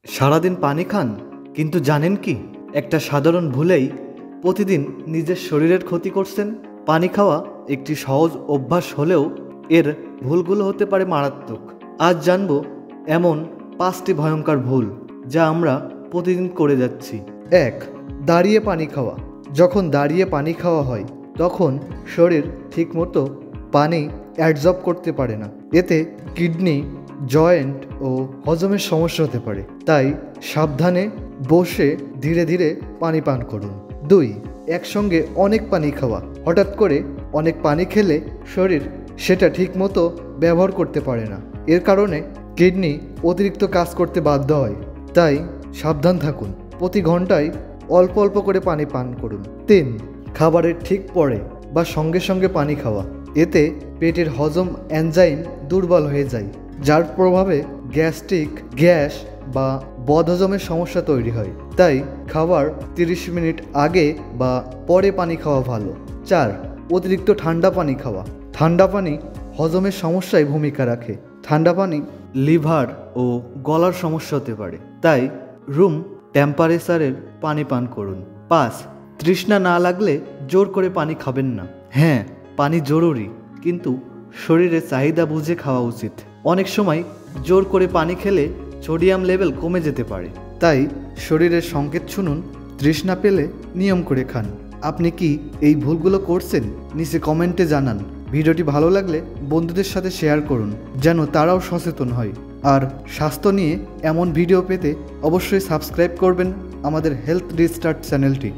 সারাদিন পানি খান, কিন্তু জানেন কি একটা সাধারণ ভুলেই প্রতিদিন নিজের শরীরের ক্ষতি করছেন। পানি খাওয়া একটি সহজ অভ্যাস হলেও এর ভুলগুলো হতে পারে মারাত্মক। আজ জানবো এমন 5টি ভয়ঙ্কর ভুল যা আমরা প্রতিদিন করে যাচ্ছি। 1. দাঁড়িয়ে পানি খাওয়া। যখন দাঁড়িয়ে পানি খাওয়া হয় তখন শরীর ঠিকমতো পানি অ্যাবজর্ব করতে পারে না। এতে কিডনি, জয়েন্ট ও হজমের সমস্যা হতে পারে। তাই সাবধানে বসে ধীরে ধীরে পানি পান করুন। 2. একসঙ্গে অনেক পানি খাওয়া। হঠাৎ করে অনেক পানি খেলে শরীর সেটা ঠিকমতো ব্যবহার করতে পারে না। এর কারণে কিডনি অতিরিক্ত কাজ করতে বাধ্য হয়। তাই সাবধান থাকুন, প্রতি ঘন্টায় অল্প অল্প করে পানি পান করুন। 3. খাবারের ঠিক পরে বা সঙ্গে সঙ্গে পানি খাওয়া। এতে পেটের হজম এনজাইম দুর্বল হয়ে যায়, যার প্রভাবে গ্যাস্ট্রিক, গ্যাস বা বদহজমের সমস্যা তৈরি হয়। তাই খাবার 30 মিনিট আগে বা পরে পানি খাওয়া ভালো। 4. অতিরিক্ত ঠান্ডা পানি খাওয়া। ঠান্ডা পানি হজমের সমস্যায় ভূমিকা রাখে। ঠান্ডা পানি লিভার ও গলার সমস্যা হতে পারে, তাই রুম টেম্পারেচারের পানি পান করুন। 5. তৃষ্ণা না লাগলে জোর করে পানি খাবেন না। হ্যাঁ, পানি জরুরি, কিন্তু শরীরের চাহিদা বুঝে খাওয়া উচিত। অনেক সময় জোর করে পানি খেলে সোডিয়াম লেভেল কমে যেতে পারে। তাই শরীরের সংকেত শুনুন, তৃষ্ণা পেলে নিয়ম করে খান। আপনি কি এই ভুলগুলো করছেন? নিচে কমেন্টে জানান। ভিডিওটি ভালো লাগলে বন্ধুদের সাথে শেয়ার করুন, যেন তারাও সচেতন হয়। আর স্বাস্থ্য নিয়ে এমন ভিডিও পেতে অবশ্যই সাবস্ক্রাইব করবেন আমাদের হেলথ রিস্টার্ট চ্যানেলটি।